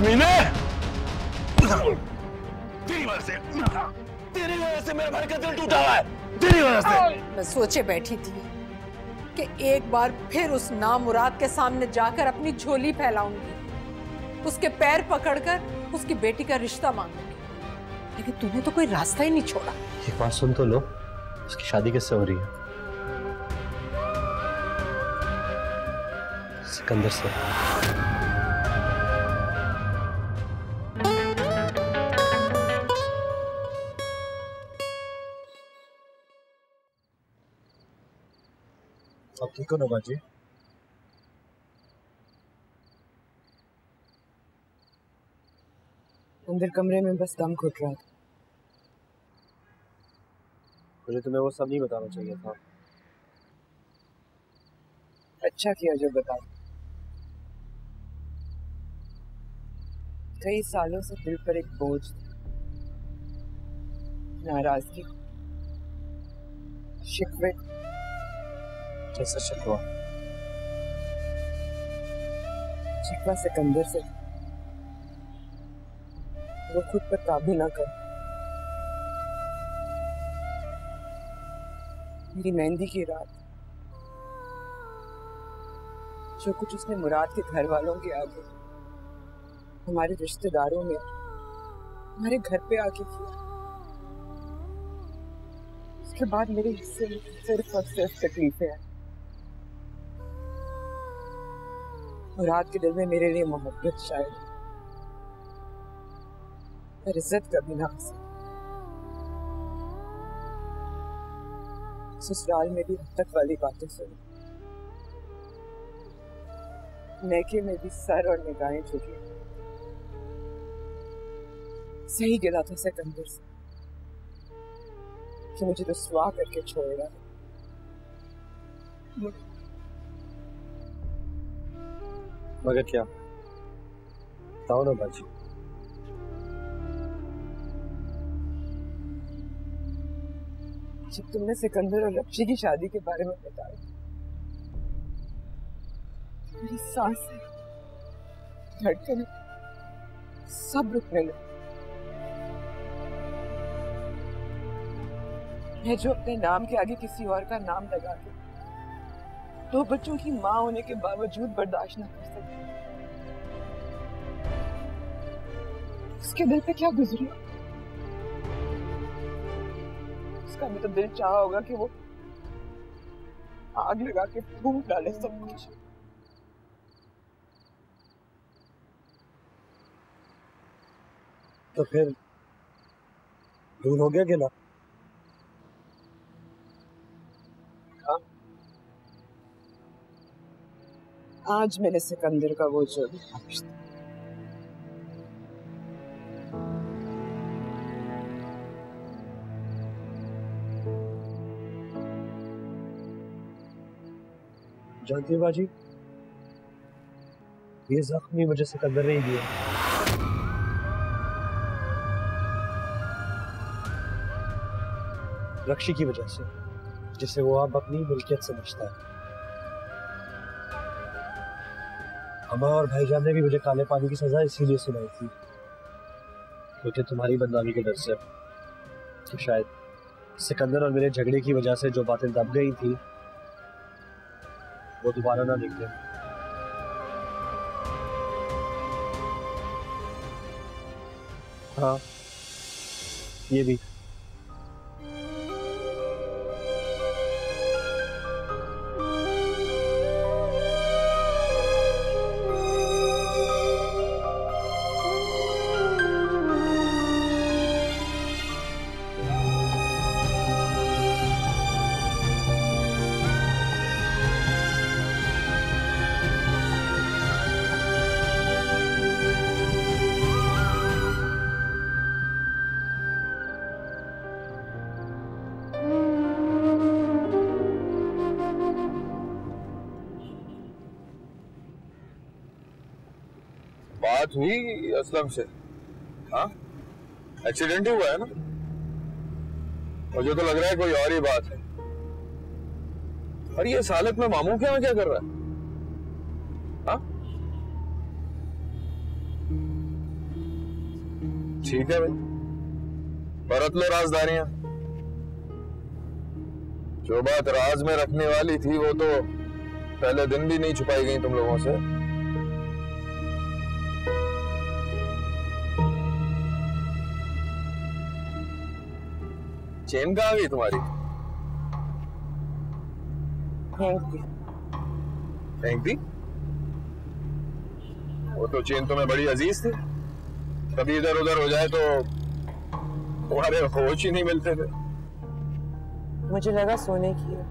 कमीने! तेरी वजह से मेरे भाई का दिल टूटा हुआ है, तेरी वजह से। मैं सोचे बैठी थी कि एक बार फिर उस नामुराद के सामने जाकर अपनी झोली फैलाऊंगी, उसके पैर पकड़कर उसकी बेटी का रिश्ता मांगूंगी, लेकिन तूने तो कोई रास्ता ही नहीं छोड़ा। एक बात सुन तो लो, उसकी शादी किससे हो रही है? सिकंदर से। आप ठीक हो ना बाजी? अंदर कमरे में बस दम घुट रहा था। मुझे तुम्हें वो सब नहीं बताना चाहिए था। अच्छा किया जो बता। कई सालों से दिल पर एक बोझ था, नाराजगी, शिकवे। कैसा शिकवा? शिकवा सिकंदर से, वो खुद पर काबू ना कर। मेरी मेहंदी की रात, जो कुछ उसने मुराद के घर वालों के आगे, हमारे रिश्तेदारों में, हमारे घर पे आके किया, उसके बाद मेरे हिस्से में सिर्फ और सिर्फ तकलीफें हैं। मुराद के दिल में मेरे लिए मोहब्बत शायद, पर इज्जत कभी ना हासिल। ससुराल में भी अब तक वाली बातें सुनी, नेके में भी सर और निगाहें झुकी। सही गिला था सिकंदर से कि मुझे रुसवा करके छोड़ रहा है। मगर क्या? बताओ ना बाजी। जब तुमने सिकंदर और लक्ष्य की शादी के बारे में बताया, मेरी सांसें, धड़कनें सब रुकने लगी। मैं जो अपने नाम के आगे किसी और का नाम लगा के 2 बच्चों की मां होने के बावजूद बर्दाश्त न कर सकती, उसके दिल पे क्या गुजरी? उसका भी तो दिल चाहा होगा कि वो आग लगा के फूंक डाले सब कुछ। तो फिर दूर हो गया गिला? आज मैंने सिकंदर का वो जो जानती है बाजी, ये जख्मी मुझे सिकंदर ने ही दिया। रक्षी की वजह से, जिसे वो अब अपनी मिल्कियत समझता है। अम्मा और भाईजान ने भी मुझे काले पानी की सजा इसीलिए सुनाई थी, क्योंकि तुम्हारी बदनामी के डर से। तो शायद सिकंदर और मेरे झगड़े की वजह से जो बातें दब गई थी, वो दोबारा ना निकले। हाँ, ये भी। बात हुई असलम से? हाँ, एक्सीडेंट ही हुआ है ना? मुझे तो लग रहा है कोई और ही बात है। और ये इस हालत में मामू के यहाँ क्या कर रहा है? हाँ? ठीक है भाई, परत लो राजधानियां। जो बात राज में रखने वाली थी वो तो पहले दिन भी नहीं छुपाई गई तुम लोगों से। चेन कहाँ गई तुम्हारी? फेंक दी? वो तो चेन तुम्हें बड़ी अजीज थी, कभी इधर उधर हो जाए तो तुम्हारे होश ही नहीं मिलते थे। मुझे लगा सोने की है,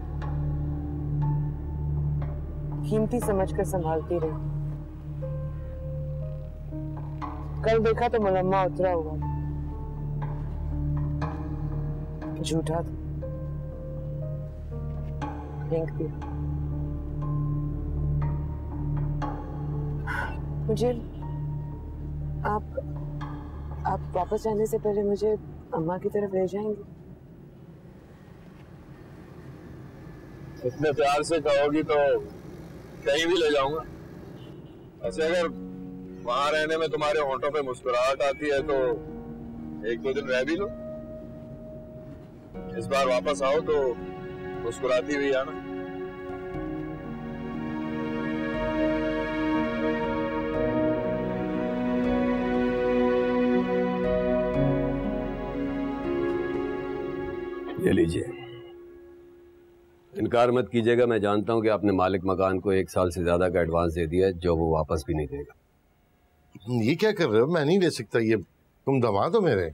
कीमती समझकर संभालती रही। कल देखा तो मुलम्मा उतरा हुआ, झूठा था, फेंक दिया। मुझे आप वापस जाने से पहले मुझे अम्मा की तरफ ले जाएंगे? इतने प्यार से कहोगी तो कहीं भी ले जाऊंगा। ऐसे अगर वहां रहने में तुम्हारे होंठों पे मुस्कुराहट आती है तो एक दो दिन रह भी लो। इस बार वापस आओ तो मुस्कुराती हुई आना। ये लीजिए, इनकार मत कीजिएगा, मैं जानता हूं कि आपने मालिक मकान को 1 साल से ज्यादा का एडवांस दे दिया है जो वो वापस भी नहीं देगा। ये क्या कर रहे हो? मैं नहीं दे सकता। ये तुम दामाद हो मेरे।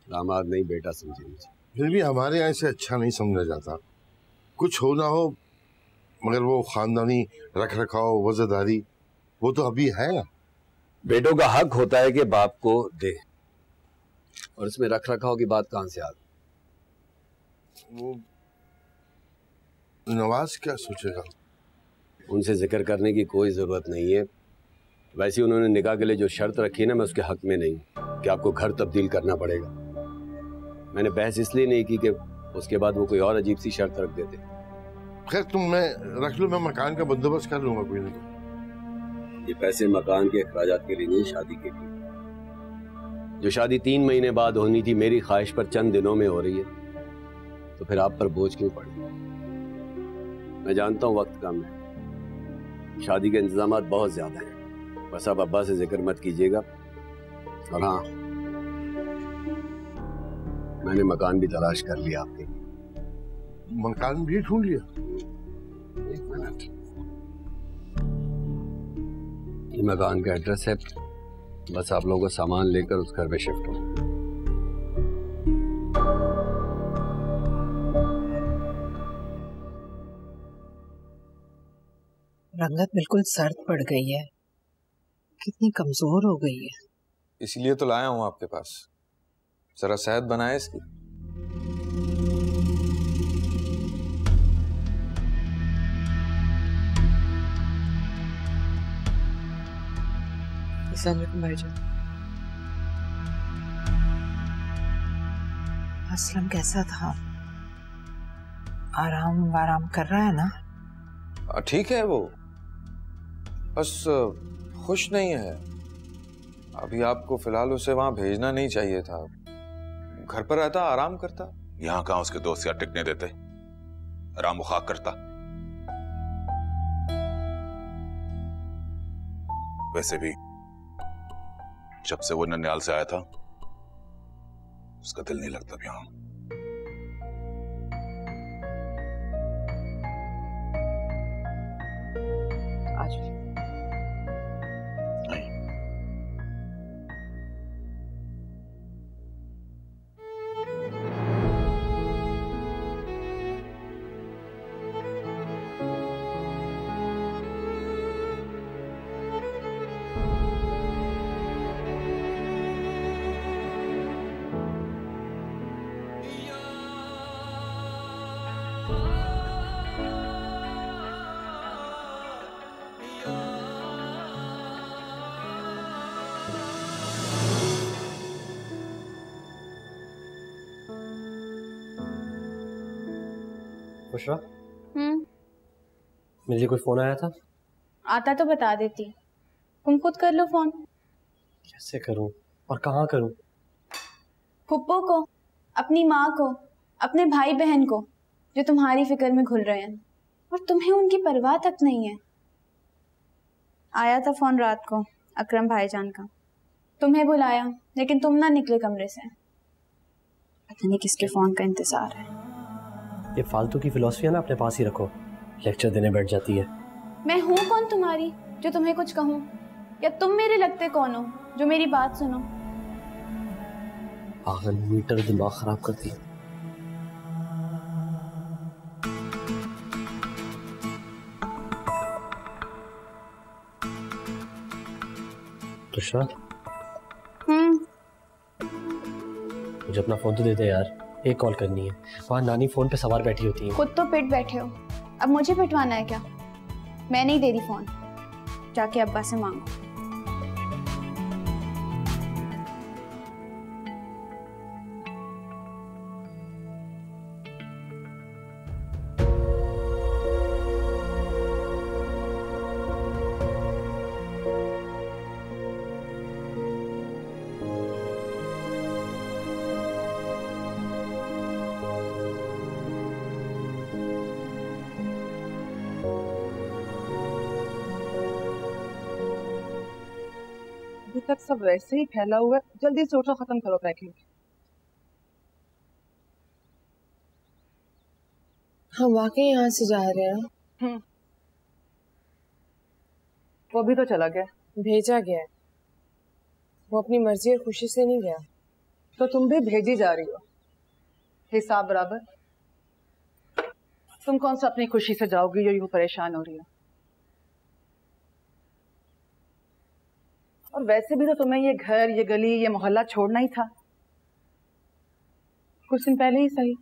दामाद नहीं, बेटा समझे मुझे। फिर भी हमारे यहाँ से अच्छा नहीं समझा जाता। कुछ हो ना हो मगर वो खानदानी रख रखाव वजहदारी वो तो अभी है। बेटों का हक होता है कि बाप को दे, और इसमें रख रखाव की बात कहां से आ गई? वो नवाज क्या सोचेगा? उनसे जिक्र करने की कोई जरूरत नहीं है। वैसे उन्होंने निकाह के लिए जो शर्त रखी है ना, मैं उसके हक में नहीं कि आपको घर तब्दील करना पड़ेगा। मैंने बहस इसलिए नहीं की कि उसके बाद वो कोई और अजीब सी शर्त रख देते। खैर तुम मैं रख लो, मैं मकान का बंदोबस्त कर लूंगा। कोई नहीं, ये पैसे मकान के अखराजात के लिए नहीं, शादी के लिए। जो शादी 3 महीने बाद होनी थी मेरी ख्वाहिश पर चंद दिनों में हो रही है, तो फिर आप पर बोझ क्यों पड़े? मैं जानता हूं वक्त कम है, शादी के इंतजामात बहुत ज्यादा हैं, बस आप अब्बा से जिक्र मत कीजिएगा। और हाँ, मैंने मकान भी तलाश कर लिया आपके लिए। मकान भी ढूंढ लिया? 1 मिनट, ये मकान का एड्रेस है, बस आप लोगों को सामान लेकर उस घर में शिफ्ट हो। रंगत बिल्कुल सर्द पड़ गई है, कितनी कमजोर हो गई है। इसलिए तो लाया हूं आपके पास, जरा सेहत बनाए इसकी। असलम कैसा था? आराम कर रहा है ना? ठीक है वो, बस खुश नहीं है। अभी आपको फिलहाल उसे वहां भेजना नहीं चाहिए था। घर पर रहता, आराम करता। यहां कहां उसके दोस्त यार टिकने देते, आराम खाक करता। वैसे भी जब से वो ननिहाल से आया था उसका दिल नहीं लगता अब यहां। बुशरा, मेरे लिए कोई फोन आया था? आता तो बता देती, तुम खुद कर लो फोन। कैसे करूं और कहाँ करूं? फुप्पो को, अपनी माँ को, अपने भाई बहन को जो तुम्हारी फिक्र में घुल रहे हैं और तुम्हें उनकी परवाह तक नहीं है। आया था फोन रात को अकरम भाईजान का, तुम्हें बुलाया लेकिन तुम ना निकले कमरे से। पता नहीं किसके फोन का इंतजार है। ये फालतू की फिलॉसफी है ना, अपने पास ही रखो, लेक्चर देने बैठ जाती है। मैं हूँ कौन तुम्हारी जो तुम्हें कुछ कहूँ, या तुम मेरे लगते कौन हो जो मेरी बात सुनो। पागल मीटर दिमाग खराब करती है। तुषार, मुझे अपना फोन तो दे दे यार, एक कॉल करनी है। वहाँ नानी फोन पे सवार बैठी होती है। खुद तो पिट बैठे हो, अब मुझे पिटवाना है क्या? मैं नहीं दे रही फोन, जाके अब्बा से मांगो। अभी तक सब वैसे ही फैला हुआ है, जल्दी से उठो, खत्म करो पैकिंग। हम वाकई यहाँ से जा रहे हैं? वो भी तो चला गया। भेजा गया है, वो अपनी मर्जी और खुशी से नहीं गया। तो तुम भी भेजी जा रही हो, हिसाब बराबर। तुम कौन सा अपनी खुशी से जाओगी जो यूं परेशान हो रही हो? और वैसे भी तो तुम्हें ये घर, ये गली, ये मोहल्ला छोड़ना ही था कुछ दिन पहले ही सही।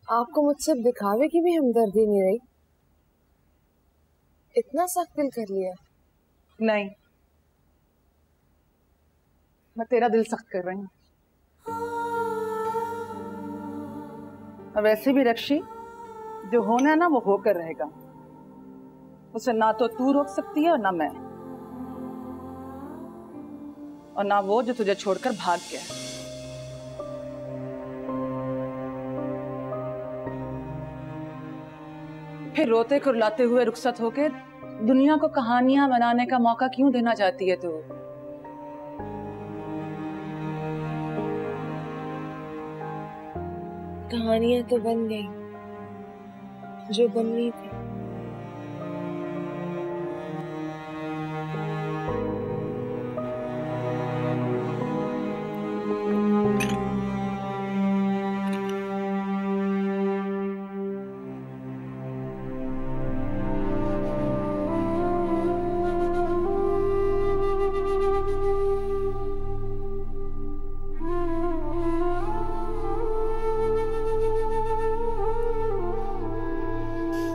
आपको मुझसे दिखावे की भी हमदर्दी नहीं रही? इतना सख्त दिल कर लिया? नहीं, मैं तेरा दिल सख्त कर रही हूँ। और वैसे भी रक्षी, जो होना है ना वो होकर रहेगा। उसे ना तो तू रोक सकती है और ना मैं, और ना वो जो तुझे छोड़कर भाग गया। फिर रोते कुरलाते हुए रुखसत होके दुनिया को कहानियां बनाने का मौका क्यों देना चाहती है तू? कहानियां तो बन गई जो बननी थी।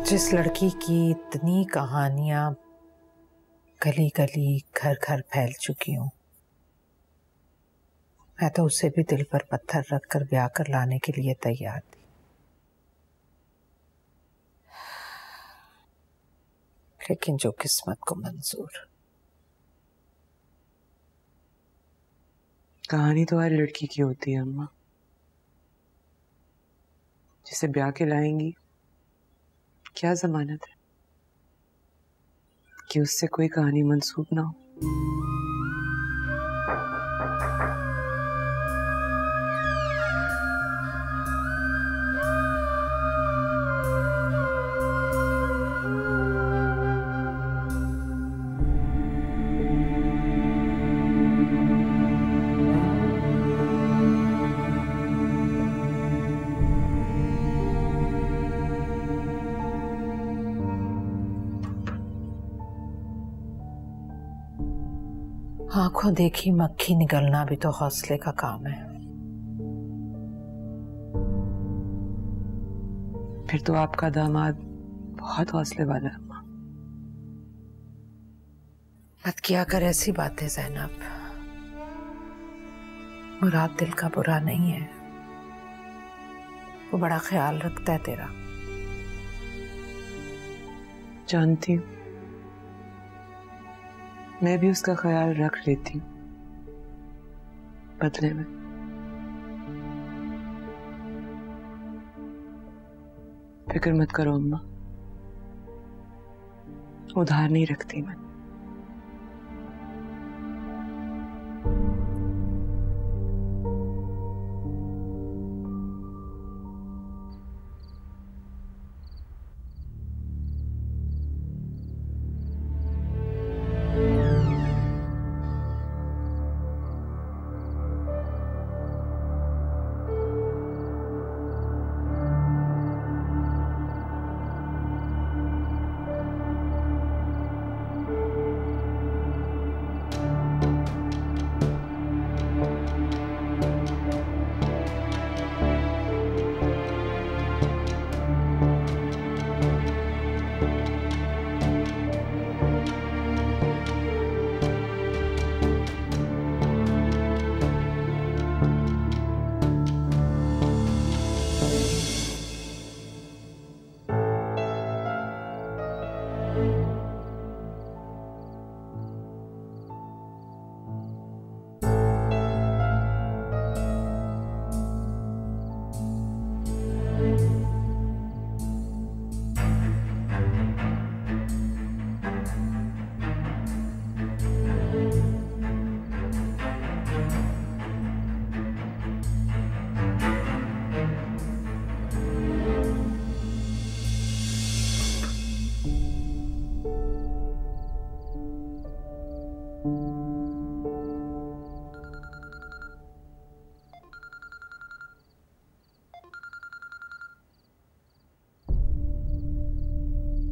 जिस लड़की की इतनी कहानियां गली गली घर घर फैल चुकी हूं, मैं तो उसे भी दिल पर पत्थर रखकर ब्याह कर लाने के लिए तैयार थी। लेकिन जो किस्मत को मंजूर। कहानी तो हर लड़की की होती है अम्मा, जिसे ब्याह के लाएंगी क्या जमानत है कि उससे कोई कहानी मंसूब ना हो। आंखों देखी मक्खी निगलना भी तो हौसले का काम है। फिर तो आपका दामाद बहुत हौसले वाला है अम्मा। मत किया कर ऐसी बातें ज़ैनब। मुराद दिल का बुरा नहीं है, वो बड़ा ख्याल रखता है तेरा। जानती हूँ, मैं भी उसका ख्याल रख लेती हूँ बदले में। फिक्र मत करो अम्मा, उधार नहीं रखती मैं।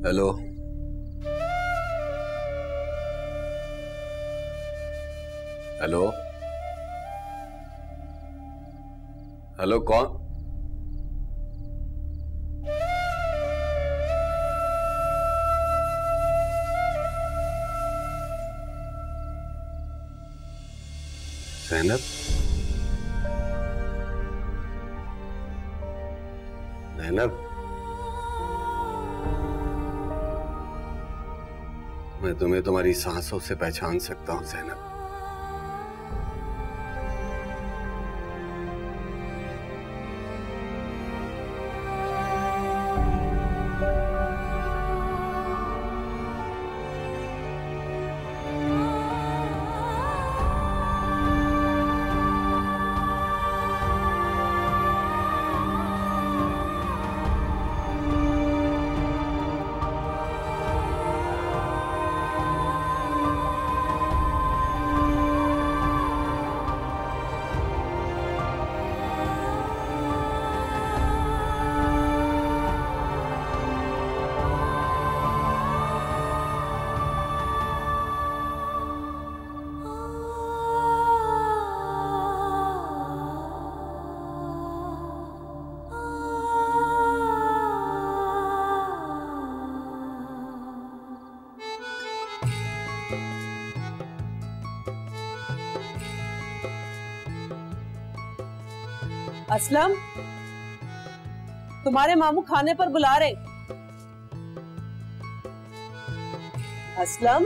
हेलो, हेलो, हेलो, कौन? ज़ैनब? ज़ैनब, मैं तुम्हें तुम्हारी सांसों से पहचान सकता हूं ज़ैनब। असलम, तुम्हारे मामू खाने पर बुला रहे। असलम,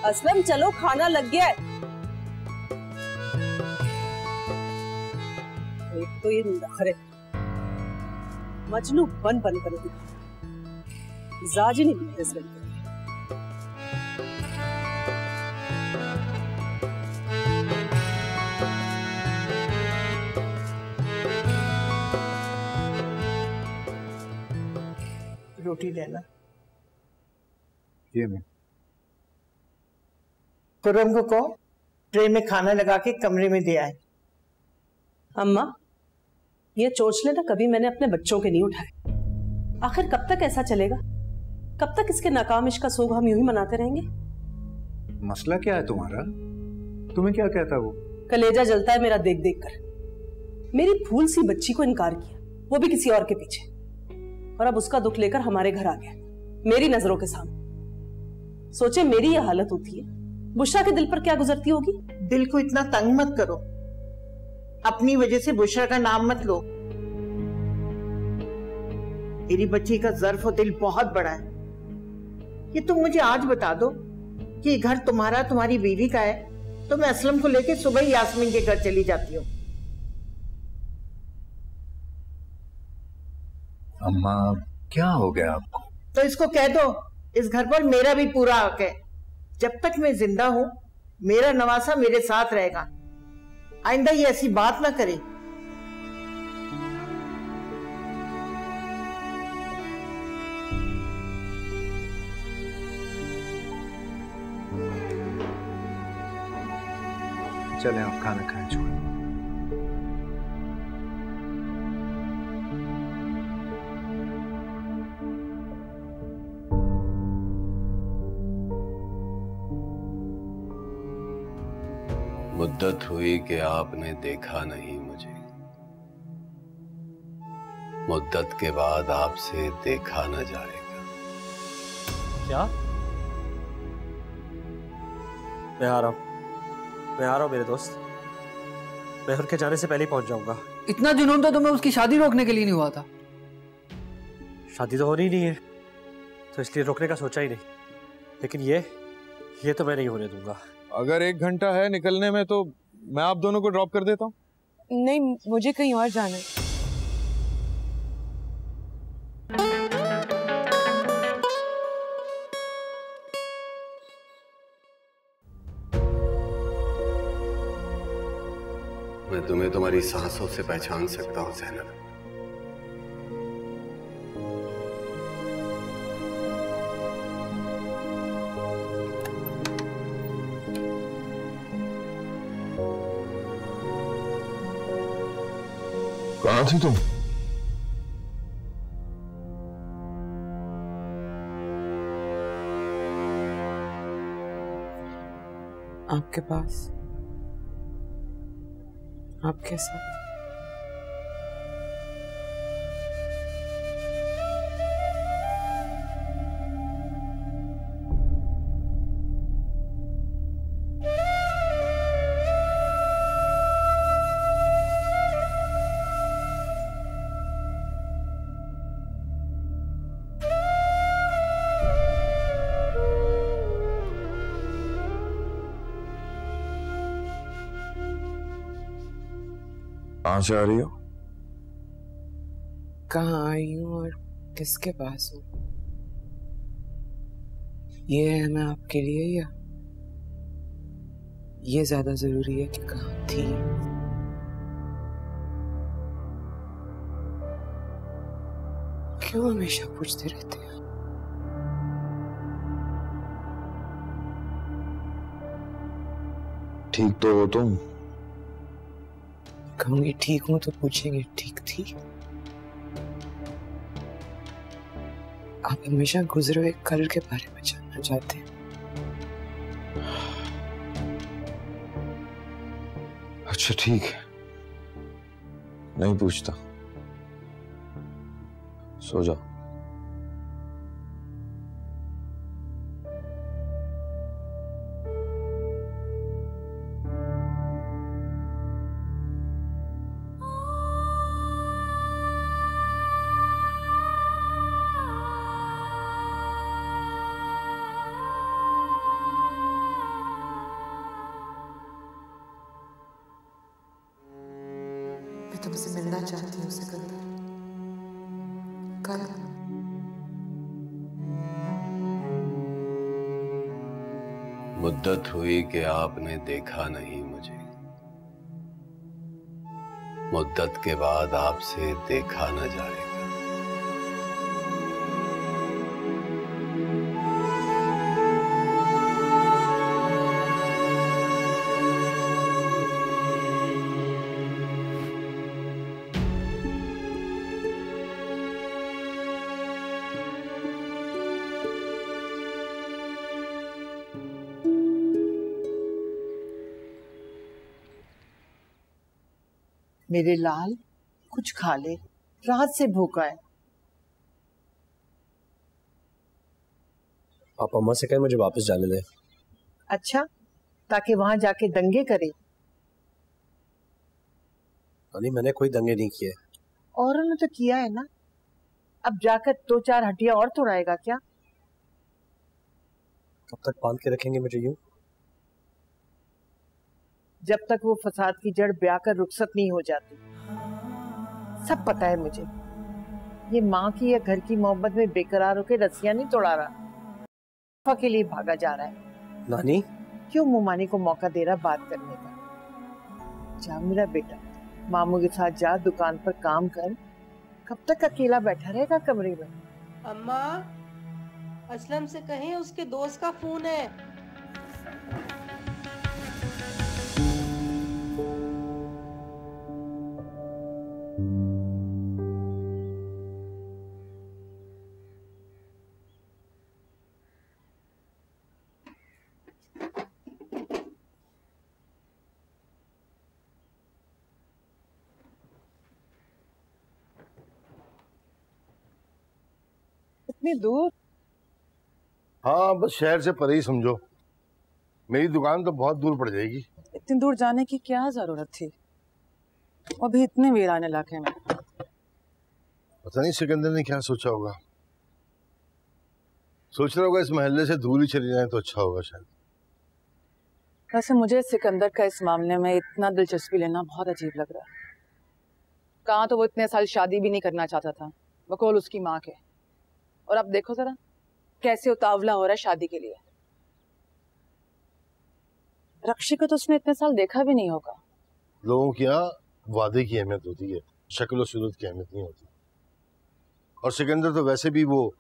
असलम चलो खाना लग गया है। एक तो ये नखरे मजनू बन कर मिजाज ही नहीं मिलते इस लड़के। रोटी लेना। ये मैं खुर्रम को कहो ट्रे में खाना लगा के कमरे में दे आए। अम्मा, ये चोचले ना कभी मैंने अपने बच्चों के नहीं उठाए। आखिर कब तक ऐसा चलेगा? कब तक इसके नाकाम इश्क का सोग हम यूं ही मनाते रहेंगे? मसला क्या है तुम्हारा? तुम्हें क्या कहता वो? कलेजा जलता है मेरा देख देख कर। मेरी फूल सी बच्ची को इनकार किया, वो भी किसी और के पीछे, और अब उसका दुख लेकर हमारे घर आ गया मेरी नजरों के सामने। सोचे मेरी ये हालत होती है, बुशरा के दिल पर क्या गुजरती होगी? दिल को इतना तंग मत करो, अपनी वजह से बुशरा का नाम मत लो। तेरी बच्ची का ज़र्फ और दिल बहुत बड़ा है। ये तुम मुझे आज बता दो कि घर तुम्हारा, तुम्हारी बीवी का है, तो मैं असलम को लेकर सुबह ही यास्मीन के घर चली जाती हूँ। अम्मा क्या हो गया आपको? तो इसको कह दो इस घर पर मेरा भी पूरा हक है। जब तक मैं जिंदा हूं मेरा नवासा मेरे साथ रहेगा। आइंदा ये ऐसी बात ना करे। चलें आप खाना खाएं। छोड़ मुद्दत हुई कि आपने देखा नहीं मुझे, मुद्दत के बाद आपसे देखा न जाएगा। क्या? मैं आ रहा हूं, मेरे दोस्त। मैं उनके जाने से पहले ही पहुंच जाऊंगा। इतना जुनून तो तुम्हें उसकी शादी रोकने के लिए नहीं हुआ था? शादी तो होनी ही नहीं है, तो इसलिए रोकने का सोचा ही नहीं। लेकिन ये तो मैं नहीं होने दूंगा। अगर 1 घंटा है निकलने में तो मैं आप दोनों को ड्रॉप कर देता हूँ। नहीं, मुझे कहीं और जाना है। मैं तुम्हें तुम्हारी सांसों से पहचान सकता हूं ज़ैनब। कहाँ थी तुम? आपके पास, आपके साथ। कहाँ से आ रही हो? कहाँ आई हूँ और किसके पास हूँ, ये है मैं आपके लिए, या ये ज्यादा जरूरी है कि कहाँ थी? क्यों हमेशा पूछते रहते हैं? ठीक तो हो तुम? कहूंगी ठीक हूं तो पूछेंगे ठीक थी? आप हमेशा गुजरे हुए कल के बारे में जानना चाहते हैं। अच्छा ठीक है, नहीं पूछता, सो जाओ। मैं तुमसे मिलना चाहती हूँ सिकंदर, कल। मुद्दत हुई कि आपने देखा नहीं मुझे, मुद्दत के बाद आपसे देखा न जाएगा। मेरे लाल कुछ खा ले, रात से भूखा है। आप अम्मा से कहें मुझे वापस जाने दें। अच्छा, ताकि वहां जाके दंगे करे? नहीं, मैंने कोई दंगे नहीं किए। औरों ने तो किया है ना, अब जाकर 2-4 हड्डियां और तोड़ाएगा क्या? कब तक बांध के रखेंगे मुझे यूं? जब तक वो फसाद की जड़ ब्याह कर रुखसत नहीं हो जाती। सब पता है मुझे, ये माँ की या घर की मोहब्बत में बेकरार होकर रस्सियां नहीं तोड़ा रहा, के लिए भागा जा रहा है। नानी क्यों मुमानी को मौका दे रहा बात करने का? जा मेरा बेटा, मामू के साथ जा, दुकान पर काम कर। कब तक अकेला बैठा रहेगा कमरे में? अम्मा, असलम से कहें उसके दोस्त का फोन है। इतनी दूर? हाँ, बस शहर से परे ही समझो। मेरी दुकान तो बहुत दूर पड़ जाएगी। इतनी दूर जाने की क्या जरूरत थी, अभी इतने वीरान इलाके में। पता नहीं सिकंदर ने क्या सोचा होगा। सोच रहा होगा इस मोहल्ले से दूर ही चली जाए तो अच्छा होगा शायद। वैसे मुझे सिकंदर का इस मामले में इतना दिलचस्पी लेना बहुत अजीब लग रहा है। कहाँ तो वो इतने साल शादी भी नहीं करना चाहता था, बकौल उसकी माँ के, और अब देखो जरा कैसे उतावला हो रहा है शादी के लिए। रक्षी को तो उसने इतने साल देखा भी नहीं होगा। लोगों की यहाँ वादे की अहमियत होती है, शक्ल और सूरत की अहमियत नहीं होती। और सिकंदर तो वैसे भी वो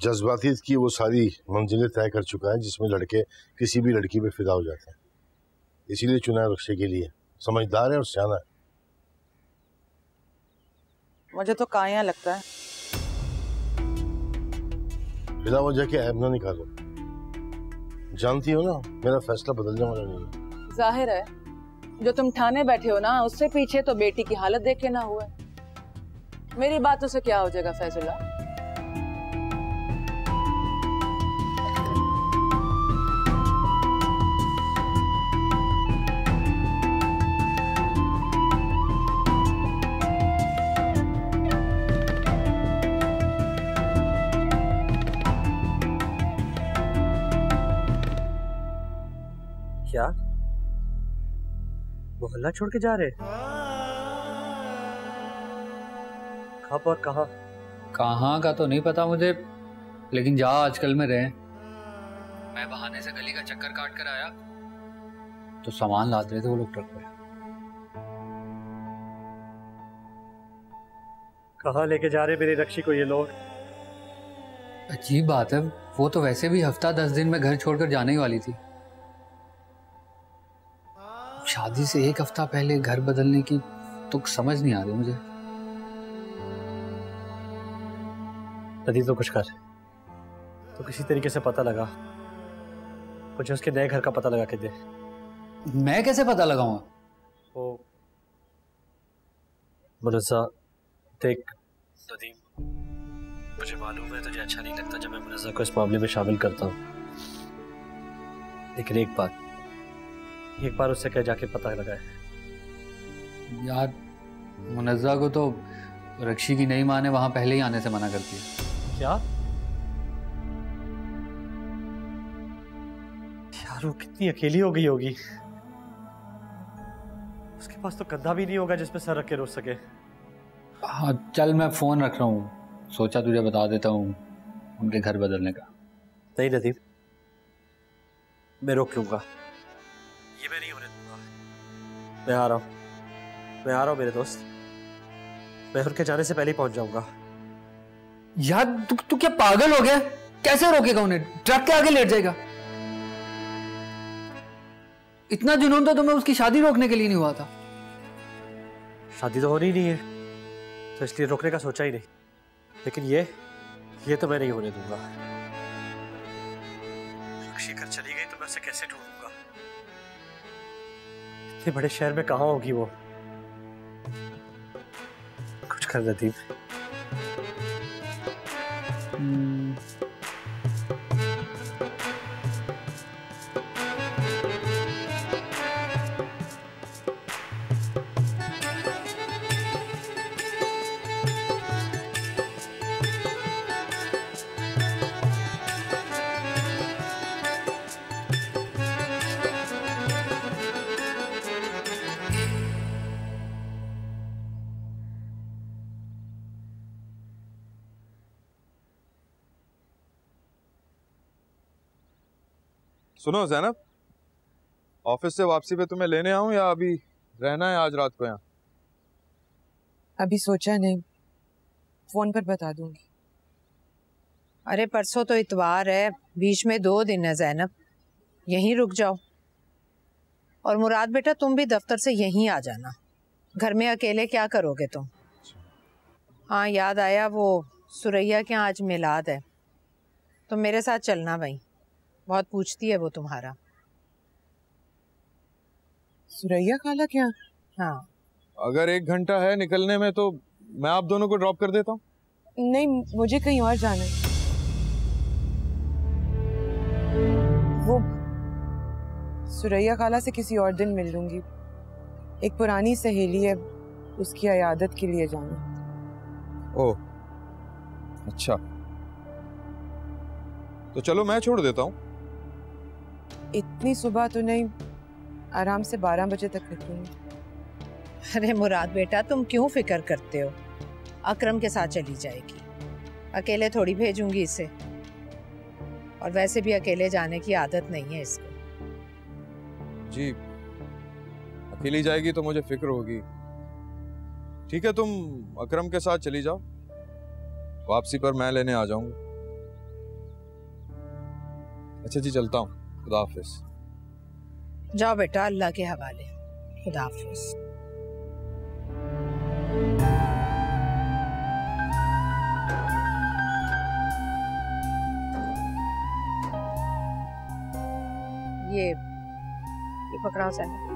जज्बातियत की वो सारी मंजिलें तय कर चुका है जिसमें लड़के किसी भी लड़की पे फिदा हो जाते हैं। इसीलिए चुना है रक्षी के लिए। समझदार है और सियाना है। मुझे तो काया लगता है फिदा वजह के ऐब ना निकालो। जानती हो ना मेरा फैसला बदलने वाला नहीं है। जाहिर है जो तुम ठाने बैठे हो ना, उससे पीछे तो बेटी की हालत देख के ना हुआ। मेरी बातों से क्या हो जाएगा फैसला? क्या मोहल्ला छोड़ के जा रहे? कब और कहाँ? कहाँ का तो नहीं पता मुझे, लेकिन जहाँ आजकल में रहे। मैं बहाने से गली का चक्कर काट कर आया तो सामान लाद रहे थे वो लोग ट्रक पे। कहाँ लेके जा रहे मेरी रक्षी को ये लोग? अजीब बात है, वो तो वैसे भी हफ्ता 10 दिन में घर छोड़कर जाने ही वाली थी। शादी से एक हफ्ता पहले घर बदलने की तो समझ नहीं आ रही मुझे। नदी तो कुछ कर, तो किसी तरीके से पता लगा, मुझे उसके नए घर का पता लगा के दे। मैं कैसे पता लगाऊंगा? वो मुनज़्ज़ा देख नदीम, मुझे मालूम है तुझे अच्छा नहीं लगता जब मैं मुनज़्ज़ा को इस मामले में शामिल करता हूँ, लेकिन एक बार उससे कह जाके पता लगाए। यार मुनज़्ज़ा को तो रक्षी की नई माँ ने वहां पहले ही आने से मना कर दिया। क्या यार, वो कितनी अकेली हो गई होगी। उसके पास तो कंधा भी नहीं होगा जिसपे सर रख के रो सके। हाँ चल, मैं फोन रख रहा हूँ, सोचा तुझे बता देता हूँ उनके घर बदलने का। नहीं नदीम, मैं रोक लूंगा, ये मैं नहीं होने दूंगा। मैं आ रहा हूँ मेरे दोस्त, मैं उनके जाने से पहले ही पहुंच जाऊंगा। यार तू क्या पागल हो गया? कैसे रोकेगा उन्हें? ट्रक के आगे लेट जाएगा। इतना जुनून तो तुम्हें उसकी शादी रोकने के लिए नहीं हुआ था। शादी तो होनी नहीं है तो इसलिए रोकने का सोचा ही नहीं, लेकिन ये तो मैं नहीं होने दूंगा। रक्षी घर चली गई तो मैं उसे कैसे ढूंढूंगा? इतने बड़े शहर में कहाँ होगी वो? कुछ कर नदीम। सुनो ज़ैनब, ऑफिस से वापसी पे तुम्हें लेने आऊं या अभी रहना है आज रात को यहाँ? अभी सोचा नहीं, फोन पर बता दूंगी। अरे परसों तो इतवार है, बीच में 2 दिन है ज़ैनब, यहीं रुक जाओ। और मुराद बेटा तुम भी दफ्तर से यहीं आ जाना, घर में अकेले क्या करोगे तुम। हाँ याद आया, वो सुरैया के यहाँ आज मिलाद है, तो मेरे साथ चलना भाई, बहुत पूछती है वो तुम्हारा। सुरैया खाला क्या? हाँ अगर 1 घंटा है निकलने में तो मैं आप दोनों को ड्रॉप कर देता हूँ। नहीं, मुझे कहीं और जाना है। वो सुरैया खाला से किसी और दिन मिल लूंगी, एक पुरानी सहेली है, उसकी अयादत के लिए जाना। ओह अच्छा, तो चलो मैं छोड़ देता हूँ। इतनी सुबह तो नहीं, आराम से 12 बजे तक निकलूंगी। अरे मुराद बेटा तुम क्यों फिक्र करते हो, अकरम के साथ चली जाएगी, अकेले थोड़ी भेजूंगी इसे, और वैसे भी अकेले जाने की आदत नहीं है इसको। जी अकेली जाएगी तो मुझे फिक्र होगी। ठीक है तुम अकरम के साथ चली जाओ, वापसी पर मैं लेने आ जाऊंगा। अच्छा जी चलता हूँ, खुदा हाफिज। जाओ बेटा, अल्लाह के हवाले, खुदा हाफिज। ये पकड़ाओ ज़ैनब।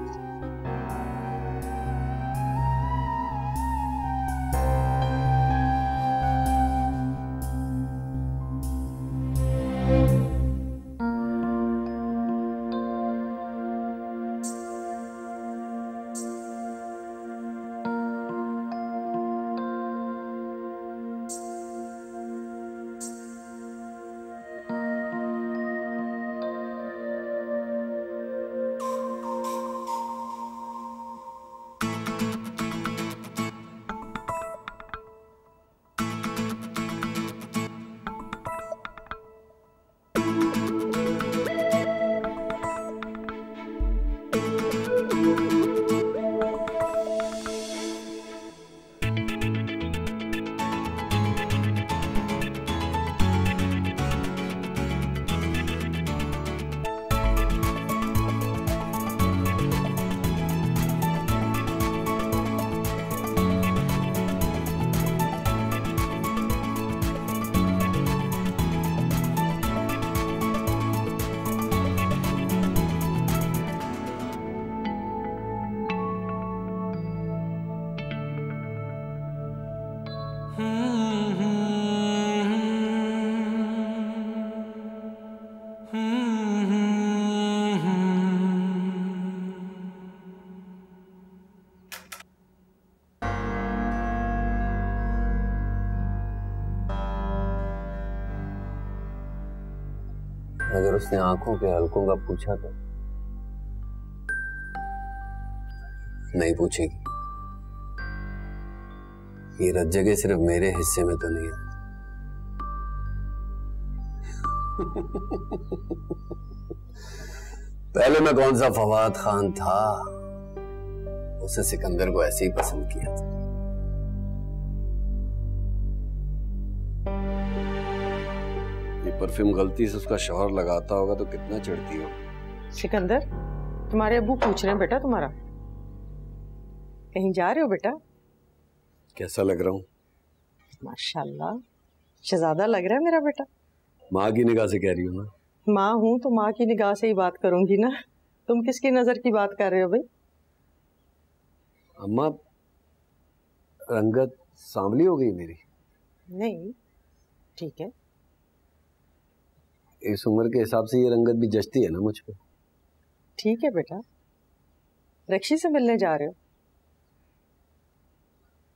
अगर उसने आंखों के हलकों का पूछा तो नहीं पूछेगी। ये रत जगह सिर्फ मेरे हिस्से में तो नहीं है। पहले मैं कौन सा फवाद खान था, उसे सिकंदर को ऐसे ही पसंद किया था। ये परफ्यूम गलती से उसका शौहर लगाता होगा तो कितना चिढ़ती हो। सिकंदर, तुम्हारे अब्बू पूछ रहे हैं बेटा तुम्हारा, कहीं जा रहे हो बेटा? कैसा लग रहा हूँ? माशाल्लाह, शहजादा लग रहा है मेरा बेटा। माँ की निगाह से कह रही हूँ ना। माँ हूँ तो माँ की निगाह से ही बात करूंगी ना। तुम किसकी नजर की बात कर रहे हो भाई? अम्मा, रंगत सांवली हो गई मेरी? नहीं, ठीक है। इस उम्र के हिसाब से ये रंगत भी जचती है ना मुझ पे। ठीक है बेटा। रक्षी से मिलने जा रहे हो?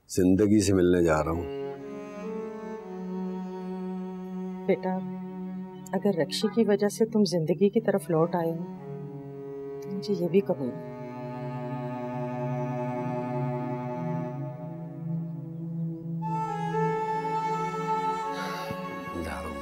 जिंदगी से मिलने जा रहा हूँ। बेटा, अगर रक्षी की वजह से तुम जिंदगी की तरफ लौट आए हो तो मुझे ये भी कबूल है। जा रहा हूँ।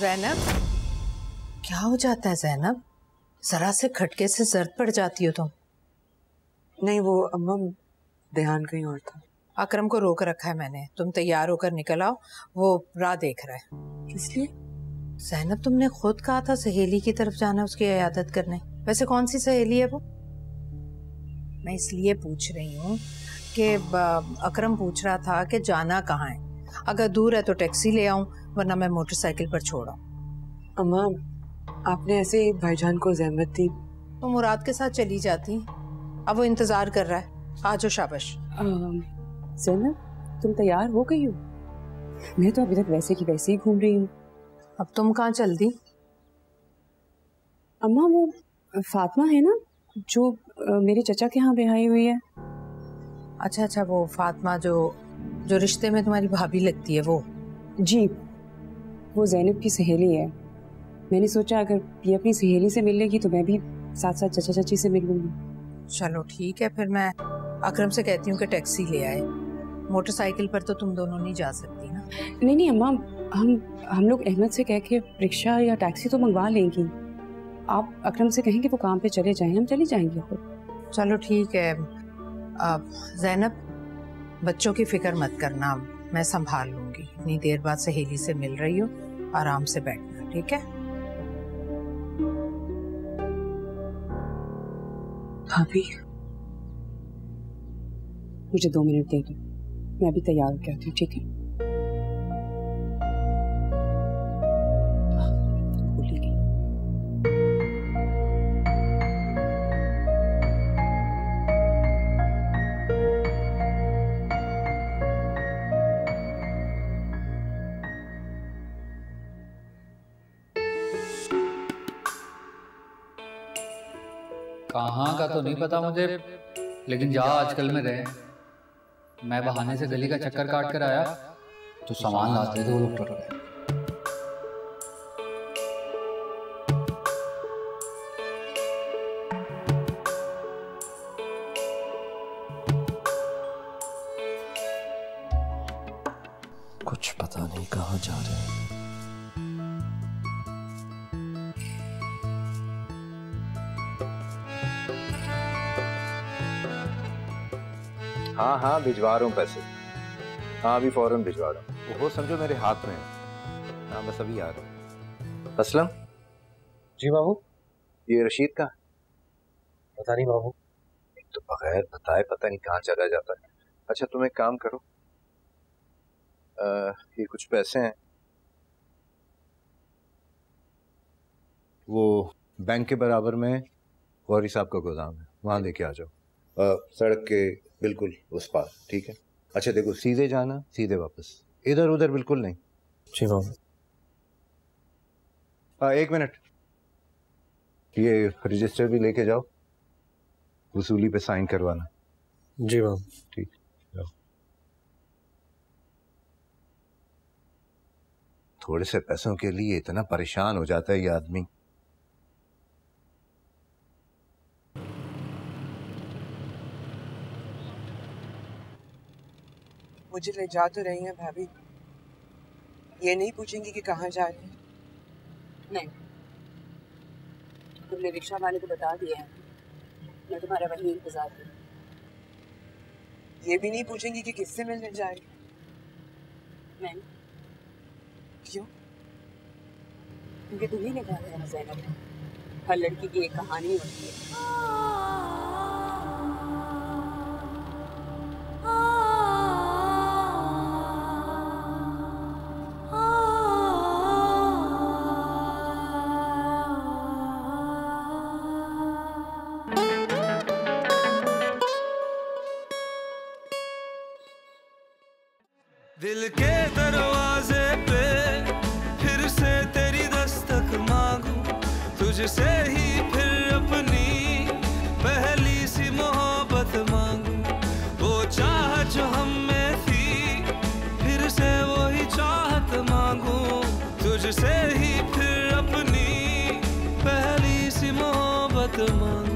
जैनब, क्या हो जाता है जैनब? जरा से खटके से जर्द पड़ जाती हो तुम। नहीं वो अम्मा, ध्यान कहीं और था। अकरम को रोक रखा है मैंने, तुम तैयार होकर निकल आओ, वो राह देख रहा है। किस लिए? जैनब तुमने खुद कहा था सहेली की तरफ जाना, उसकी इयादत करने। वैसे कौन सी सहेली है वो? मैं इसलिए पूछ रही हूँ कि अकरम पूछ रहा था कि जाना कहाँ है, अगर दूर है तो टैक्सी ले आऊं, वरना मैं मोटरसाइकिल पर छोड़ आऊं। अम्मा आपने ऐसे भाईजान को ज़हमत दी तो मुराद के साथ चली जाती, अब वो इंतजार कर रहा है। आ जाओ शाबाश। ज़ैनब तुम तैयार हो गई हो? मैं तो अभी तक वैसे की वैसे ही घूम रही हूँ। अब तुम कहाँ चल दी? अम्मा वो फातिमा है ना जो मेरे चचा के यहाँ ब्याही हुई है। अच्छा अच्छा, वो फातिमा जो रिश्ते में तुम्हारी भाभी लगती है वो? जी, वो ज़ैनब की सहेली है। मैंने सोचा अगर ये अपनी सहेली से मिल लेगी तो मैं भी साथ साथ चचा चाची से मिल लूंगी। चलो ठीक है, फिर मैं अकरम से कहती हूँ कि टैक्सी ले आए। मोटरसाइकिल पर तो तुम दोनों नहीं जा सकती ना। नहीं नहीं अम्मा, हम लोग अहमद से कह के रिक्शा या टैक्सी तो मंगवा लेंगी। आप अकरम से कहेंगे वो काम पे चले जाएं, हम चले जाएंगे खुद। चलो ठीक है। ज़ैनब बच्चों की फिक्र मत करना, मैं संभाल लूंगी। इतनी देर बाद सहेली से मिल रही हो, आराम से बैठना, ठीक है? भाभी मुझे 2 मिनट दे दो, मैं भी तैयार हो के आती हूँ, ठीक है? कहाँ का तो नहीं पता मुझे, लेकिन जहाँ आजकल में रहे, मैं बहाने से गली का चक्कर काट कर आया तो सामान लाते थे वो लोग टूट गए। कुछ पता नहीं कहाँ जा रहे हैं। हाँ हाँ भिजवा रहा हूँ पैसे। हाँ अभी फौरन भिजवा रहा हूँ। वो समझो मेरे हाथ में है। हाँ बस अभी आ रहा हूँ। असलम। जी बाबू। ये रशीद का? पता नहीं बाबू, एक तो बगैर बताए पता नहीं कहाँ चला जाता है। अच्छा तुम एक काम करो, ये कुछ पैसे हैं, वो बैंक के बराबर में गौरी साहब का गोदाम है, वहाँ लेके आ जाओ। सड़क के बिल्कुल उस पार, ठीक है? अच्छा देखो, सीधे जाना सीधे वापस, इधर उधर बिल्कुल नहीं। जी बाबू। 1 मिनट, ये रजिस्टर भी लेके जाओ, वसूली पे साइन करवाना। जी बाबू। ठीक। थोड़े से पैसों के लिए इतना परेशान हो जाता है ये आदमी। मुझे ले जा तो रही हैं भाभी, ये नहीं पूछेंगी कि कहाँ जा रही हैं? नहीं, तुमने रिक्शा वाले को बता दिया है, मैं तुम्हारा वही इंतजार करूँ। ये भी नहीं पूछेंगी कि किससे मिलने जा रही हैं? नहीं। क्यों? क्योंकि तुम्ही ने कहा था ना ज़ैनब, हर लड़की की एक कहानी होती है। दिल के दरवाजे पे फिर से तेरी दस्तक मांगू, तुझसे ही फिर अपनी पहली सी मोहब्बत मांगू। वो चाहत जो हम में थी फिर से वही चाहत मांगू, तुझसे ही फिर अपनी पहली सी मोहब्बत मांगू।